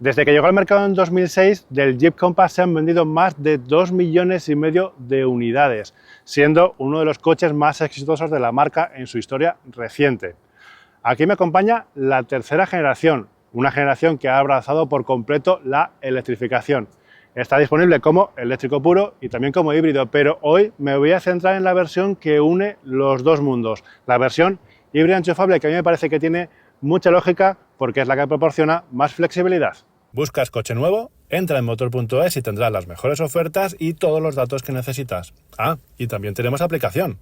Desde que llegó al mercado en 2006, del Jeep Compass se han vendido más de 2,5 millones de unidades, siendo uno de los coches más exitosos de la marca en su historia reciente. Aquí me acompaña la tercera generación, una generación que ha abrazado por completo la electrificación. Está disponible como eléctrico puro y también como híbrido, pero hoy me voy a centrar en la versión que une los dos mundos, la versión híbrida enchufable, que a mí me parece que tiene mucha lógica porque es la que proporciona más flexibilidad. ¿Buscas coche nuevo? Entra en motor.es y tendrás las mejores ofertas y todos los datos que necesitas. Ah, y también tenemos aplicación.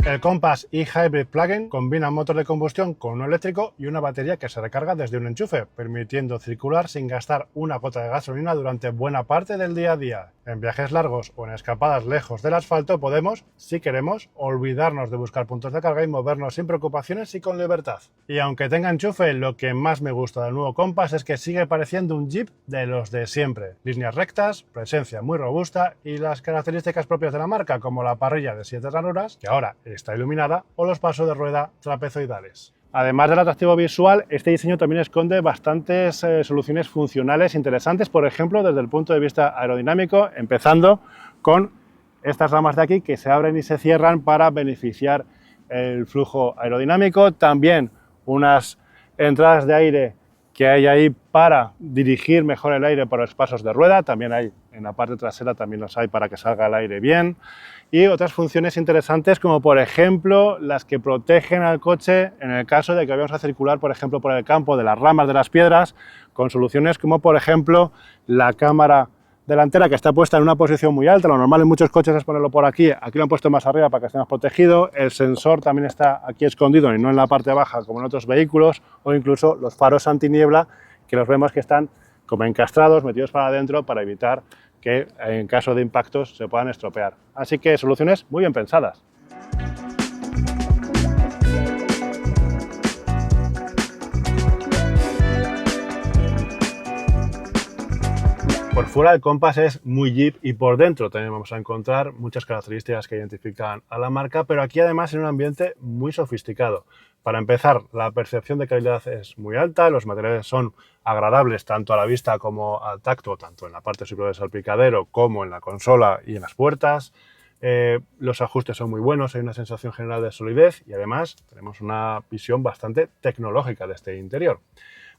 El Compass e-Hybrid Plug-in combina un motor de combustión con uno eléctrico y una batería que se recarga desde un enchufe, permitiendo circular sin gastar una gota de gasolina durante buena parte del día a día. En viajes largos o en escapadas lejos del asfalto podemos, si queremos, olvidarnos de buscar puntos de carga y movernos sin preocupaciones y con libertad. Y aunque tenga enchufe, lo que más me gusta del nuevo Compass es que sigue pareciendo un Jeep de los de siempre. Líneas rectas, presencia muy robusta y las características propias de la marca, como la parrilla de 7 ranuras, que ahora está iluminada, o los pasos de rueda trapezoidales. Además del atractivo visual, este diseño también esconde bastantes soluciones funcionales interesantes, por ejemplo, desde el punto de vista aerodinámico, empezando con estas ramas de aquí que se abren y se cierran para beneficiar el flujo aerodinámico. También unas entradas de aire que hay ahí para dirigir mejor el aire por los pasos de rueda. También hay en la parte trasera, también los hay para que salga el aire bien. Y otras funciones interesantes como por ejemplo las que protegen al coche en el caso de que vayamos a circular por ejemplo por el campo de las ramas de las piedras, con soluciones como por ejemplo la cámara delantera, que está puesta en una posición muy alta. Lo normal en muchos coches es ponerlo por aquí, aquí lo han puesto más arriba para que esté más protegido. El sensor también está aquí escondido y no en la parte baja como en otros vehículos, o incluso los faros antiniebla, que los vemos que están como encastrados, metidos para adentro para evitar que en caso de impactos se puedan estropear. Así que soluciones muy bien pensadas. Por fuera el Compass es muy Jeep y por dentro también vamos a encontrar muchas características que identifican a la marca, pero aquí además en un ambiente muy sofisticado. Para empezar, la percepción de calidad es muy alta, los materiales son agradables tanto a la vista como al tacto, tanto en la parte superior del salpicadero como en la consola y en las puertas. Los ajustes son muy buenos, hay una sensación general de solidez y además tenemos una visión bastante tecnológica de este interior.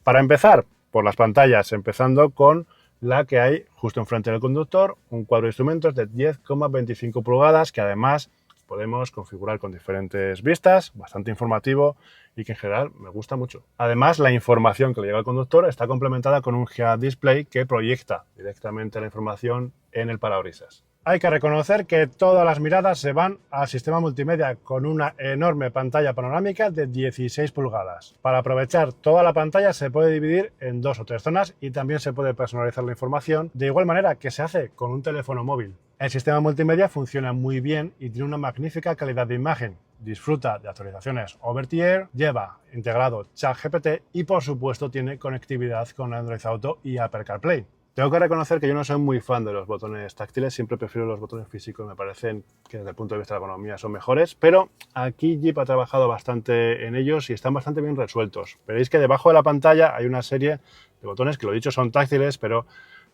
Para empezar, por las pantallas, empezando con la que hay justo enfrente del conductor, un cuadro de instrumentos de 10,25 pulgadas que además podemos configurar con diferentes vistas, bastante informativo y que en general me gusta mucho. Además, la información que le llega al conductor está complementada con un Head Display que proyecta directamente la información en el parabrisas. Hay que reconocer que todas las miradas se van al sistema multimedia con una enorme pantalla panorámica de 16 pulgadas. Para aprovechar toda la pantalla se puede dividir en 2 o 3 zonas y también se puede personalizar la información de igual manera que se hace con un teléfono móvil. El sistema multimedia funciona muy bien y tiene una magnífica calidad de imagen. Disfruta de actualizaciones over the air, lleva integrado ChatGPT y por supuesto tiene conectividad con Android Auto y Apple CarPlay. Tengo que reconocer que yo no soy muy fan de los botones táctiles, siempre prefiero los botones físicos, me parecen que desde el punto de vista de la ergonomía son mejores, pero aquí Jeep ha trabajado bastante en ellos y están bastante bien resueltos. Veréis que debajo de la pantalla hay una serie de botones que, lo dicho, son táctiles, pero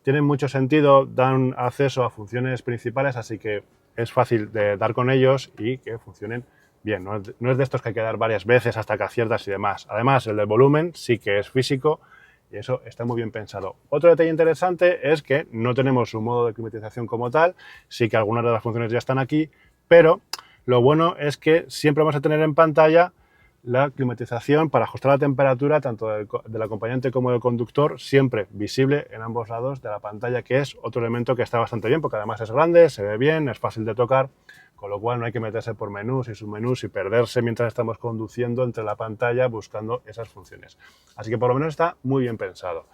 tienen mucho sentido, dan acceso a funciones principales, así que es fácil de dar con ellos y que funcionen bien. No es de estos que hay que dar varias veces hasta que aciertas y demás. Además, el del volumen sí que es físico, y eso está muy bien pensado. Otro detalle interesante es que no tenemos un modo de climatización como tal, sí que algunas de las funciones ya están aquí, pero lo bueno es que siempre vamos a tener en pantalla la climatización para ajustar la temperatura tanto del acompañante como del conductor, siempre visible en ambos lados de la pantalla, que es otro elemento que está bastante bien porque además es grande, se ve bien, es fácil de tocar, con lo cual no hay que meterse por menús y submenús y perderse mientras estamos conduciendo entre la pantalla buscando esas funciones. Así que por lo menos está muy bien pensado.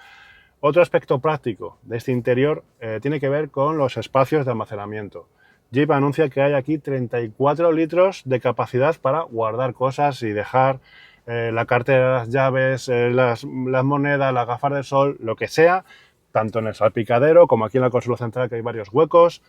Otro aspecto práctico de este interior tiene que ver con los espacios de almacenamiento. Jeep anuncia que hay aquí 34 litros de capacidad para guardar cosas y dejar la cartera, las llaves, las monedas, las gafas de sol, lo que sea, tanto en el salpicadero como aquí en la consola central, que hay varios huecos.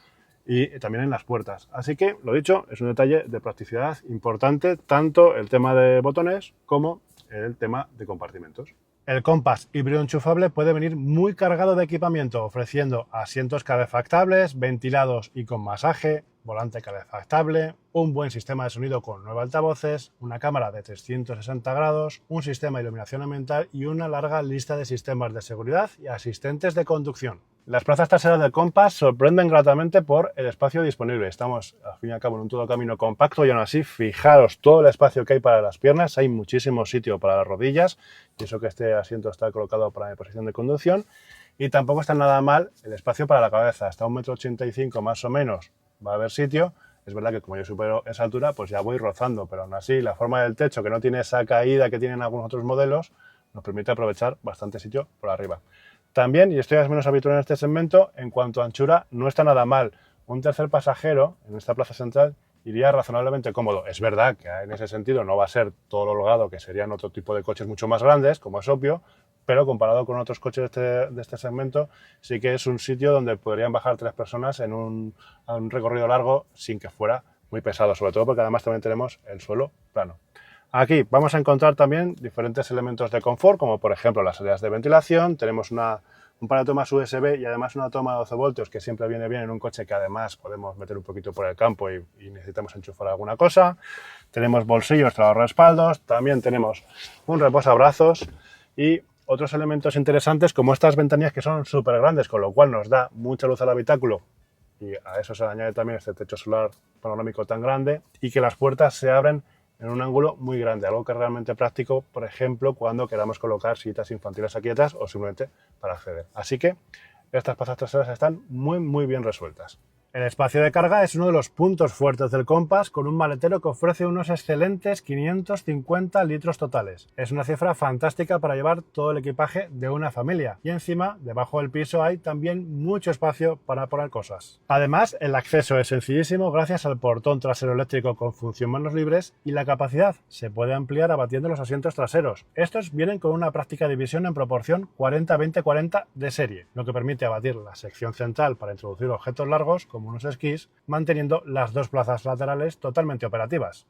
y también en las puertas. Así que, lo dicho, es un detalle de practicidad importante, tanto el tema de botones como el tema de compartimentos. El Compass híbrido enchufable puede venir muy cargado de equipamiento, ofreciendo asientos calefactables, ventilados y con masaje, volante calefactable, un buen sistema de sonido con 9 altavoces, una cámara de 360 grados, un sistema de iluminación ambiental y una larga lista de sistemas de seguridad y asistentes de conducción. Las plazas traseras del Compass sorprenden gratamente por el espacio disponible. Estamos, al fin y al cabo, en un todo camino compacto y aún así, fijaros todo el espacio que hay para las piernas. Hay muchísimo sitio para las rodillas y eso que este asiento está colocado para mi posición de conducción. Y tampoco está nada mal el espacio para la cabeza. Hasta 1,85 m más o menos va a haber sitio. Es verdad que como yo supero esa altura, pues ya voy rozando, pero aún así la forma del techo, que no tiene esa caída que tienen algunos otros modelos, nos permite aprovechar bastante sitio por arriba. También, y esto ya es menos habitual en este segmento, en cuanto a anchura, no está nada mal. Un tercer pasajero en esta plaza central iría razonablemente cómodo. Es verdad que en ese sentido no va a ser todo lo holgado que serían otro tipo de coches mucho más grandes, como es obvio, pero comparado con otros coches de este segmento, sí que es un sitio donde podrían bajar 3 personas en un recorrido largo sin que fuera muy pesado, sobre todo porque además también tenemos el suelo plano. Aquí vamos a encontrar también diferentes elementos de confort, como por ejemplo las salidas de ventilación. Tenemos un par de tomas USB y además una toma de 12 voltios que siempre viene bien en un coche que además podemos meter un poquito por el campo y necesitamos enchufar alguna cosa. Tenemos bolsillos para los respaldos, también tenemos un reposabrazos y otros elementos interesantes como estas ventanillas que son súper grandes, con lo cual nos da mucha luz al habitáculo y a eso se le añade también este techo solar panorámico tan grande y que las puertas se abren en un ángulo muy grande, algo que es realmente práctico, por ejemplo, cuando queramos colocar sillitas infantiles aquí detrás o simplemente para acceder. Así que estas plazas traseras están muy bien resueltas. El espacio de carga es uno de los puntos fuertes del Compass, con un maletero que ofrece unos excelentes 550 litros totales. Es una cifra fantástica para llevar todo el equipaje de una familia. Y encima, debajo del piso hay también mucho espacio para poner cosas. Además, el acceso es sencillísimo gracias al portón trasero eléctrico con función manos libres y la capacidad se puede ampliar abatiendo los asientos traseros. Estos vienen con una práctica división en proporción 40-20-40 de serie, lo que permite abatir la sección central para introducir objetos largos como unos esquís, manteniendo las 2 plazas laterales totalmente operativas.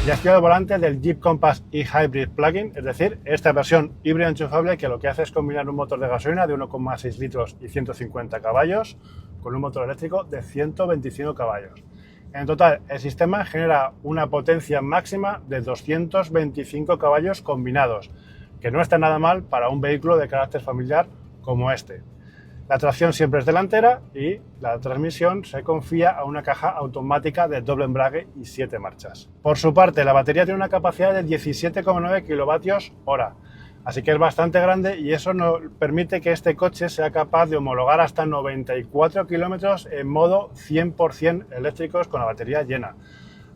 Ya estoy al volante del Jeep Compass e-Hybrid Plug-in, es decir, esta versión híbrida enchufable que lo que hace es combinar un motor de gasolina de 1,6 litros y 150 caballos con un motor eléctrico de 125 caballos. En total, el sistema genera una potencia máxima de 225 caballos combinados, que no está nada mal para un vehículo de carácter familiar como este. La tracción siempre es delantera y la transmisión se confía a una caja automática de doble embrague y 7 marchas. Por su parte, la batería tiene una capacidad de 17,9 kWh, así que es bastante grande y eso nos permite que este coche sea capaz de homologar hasta 94 kilómetros en modo 100% eléctricos con la batería llena.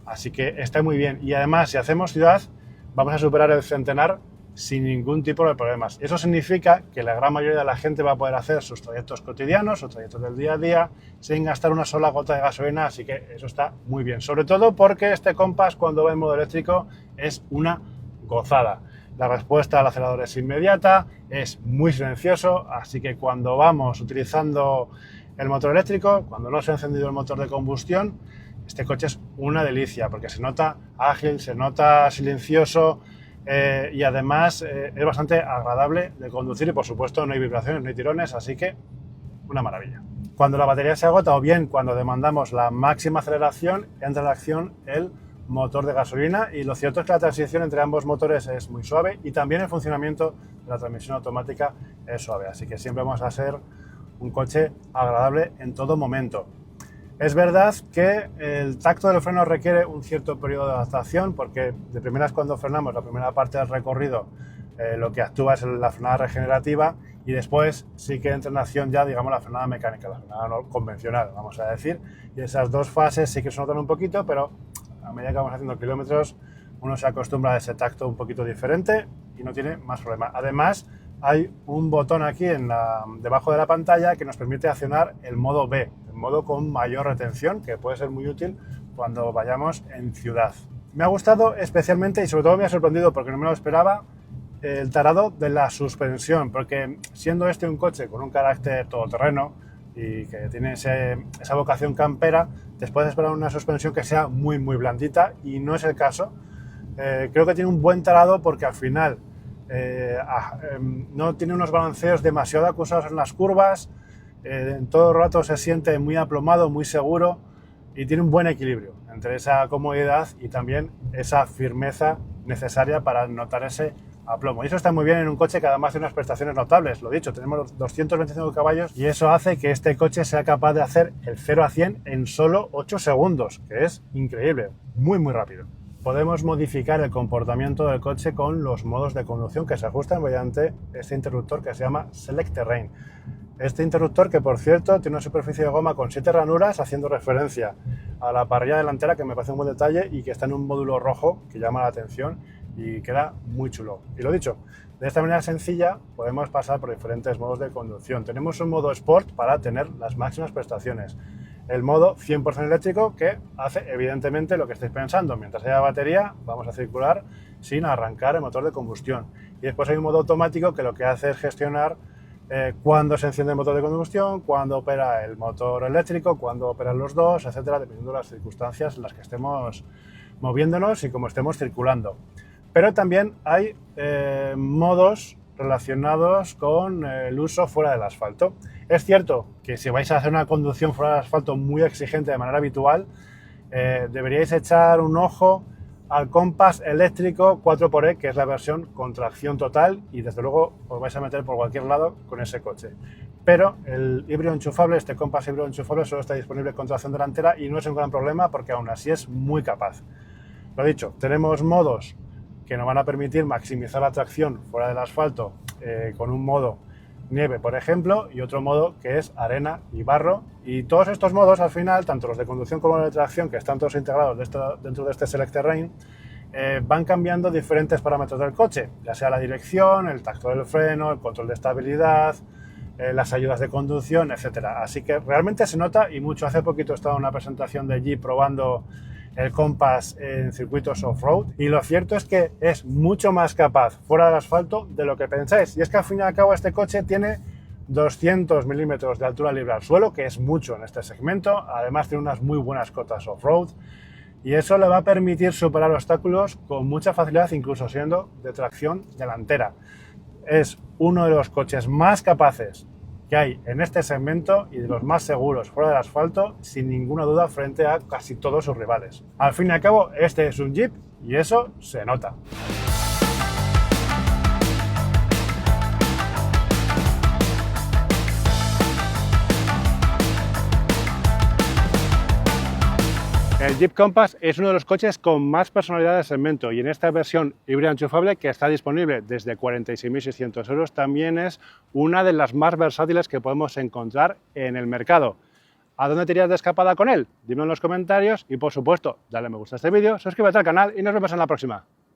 Así que está muy bien y además si hacemos ciudad vamos a superar el centenar sin ningún tipo de problemas. Eso significa que la gran mayoría de la gente va a poder hacer sus trayectos cotidianos, sus trayectos del día a día, sin gastar una sola gota de gasolina, así que eso está muy bien. Sobre todo porque este Compass, cuando va en modo eléctrico, es una gozada. La respuesta al acelerador es inmediata, es muy silencioso, así que cuando vamos utilizando el motor eléctrico, cuando no se ha encendido el motor de combustión, este coche es una delicia, porque se nota ágil, se nota silencioso, y además es bastante agradable de conducir y por supuesto no hay vibraciones, no hay tirones, así que una maravilla. Cuando la batería se agota o bien cuando demandamos la máxima aceleración, entra en acción el motor de gasolina y lo cierto es que la transición entre ambos motores es muy suave y también el funcionamiento de la transmisión automática es suave, así que siempre vamos a ser un coche agradable en todo momento. Es verdad que el tacto del freno requiere un cierto periodo de adaptación porque de primeras cuando frenamos la primera parte del recorrido lo que actúa es la frenada regenerativa y después sí que entra en acción ya digamos la frenada mecánica, la frenada convencional vamos a decir, y esas dos fases sí que se notan un poquito, pero a medida que vamos haciendo kilómetros uno se acostumbra a ese tacto un poquito diferente y no tiene más problema. Además hay un botón aquí debajo de la pantalla que nos permite accionar el modo B, el modo con mayor retención, que puede ser muy útil cuando vayamos en ciudad. Me ha gustado especialmente y sobre todo me ha sorprendido porque no me lo esperaba el tarado de la suspensión, porque siendo este un coche con un carácter todoterreno y que tiene esa vocación campera, te puedes esperar una suspensión que sea muy blandita y no es el caso. Creo que tiene un buen tarado porque al final no tiene unos balanceos demasiado acusados en las curvas, en todo el rato se siente muy aplomado, muy seguro y tiene un buen equilibrio entre esa comodidad y también esa firmeza necesaria para notar ese aplomo. Y eso está muy bien en un coche que además tiene unas prestaciones notables. Lo dicho, tenemos 225 caballos y eso hace que este coche sea capaz de hacer el 0 a 100 en solo 8 segundos, que es increíble, muy rápido. Podemos modificar el comportamiento del coche con los modos de conducción que se ajustan mediante este interruptor que se llama Select Terrain. Este interruptor, que por cierto tiene una superficie de goma con 7 ranuras, haciendo referencia a la parrilla delantera, que me parece un buen detalle y que está en un módulo rojo que llama la atención y queda muy chulo. Y lo dicho, de esta manera sencilla podemos pasar por diferentes modos de conducción. Tenemos un modo Sport para tener las máximas prestaciones. El modo 100% eléctrico, que hace evidentemente lo que estáis pensando. Mientras haya batería, vamos a circular sin arrancar el motor de combustión. Y después hay un modo automático que lo que hace es gestionar cuándo se enciende el motor de combustión, cuándo opera el motor eléctrico, cuándo operan los dos, etcétera, dependiendo de las circunstancias en las que estemos moviéndonos y cómo estemos circulando. Pero también hay modos relacionados con el uso fuera del asfalto. Es cierto que si vais a hacer una conducción fuera del asfalto muy exigente de manera habitual, deberíais echar un ojo al Compass eléctrico 4xe, que es la versión con tracción total y desde luego os vais a meter por cualquier lado con ese coche. Pero el híbrido enchufable, este Compass híbrido enchufable, solo está disponible con tracción delantera y no es un gran problema porque aún así es muy capaz. Lo dicho, tenemos modos que nos van a permitir maximizar la tracción fuera del asfalto con un modo nieve, por ejemplo, y otro modo que es arena y barro. Y todos estos modos, al final, tanto los de conducción como los de tracción, que están todos integrados dentro de este Select Terrain, van cambiando diferentes parámetros del coche, ya sea la dirección, el tacto del freno, el control de estabilidad, las ayudas de conducción, etcétera. Así que realmente se nota y mucho. Hace poquito he estado en una presentación de Jeep probando el Compass en circuitos off-road y lo cierto es que es mucho más capaz fuera del asfalto de lo que pensáis. Y es que al fin y al cabo este coche tiene 200 milímetros de altura libre al suelo, que es mucho en este segmento. Además tiene unas muy buenas cotas off-road y eso le va a permitir superar obstáculos con mucha facilidad, incluso siendo de tracción delantera. Es uno de los coches más capaces que hay en este segmento y de los más seguros fuera del asfalto, sin ninguna duda, frente a casi todos sus rivales. Al fin y al cabo, este es un Jeep y eso se nota. El Jeep Compass es uno de los coches con más personalidad del segmento y en esta versión híbrida enchufable, que está disponible desde 46.600 euros, también es una de las más versátiles que podemos encontrar en el mercado. ¿A dónde te irías de escapada con él? Dime en los comentarios y, por supuesto, dale me gusta a este vídeo, suscríbete al canal y nos vemos en la próxima.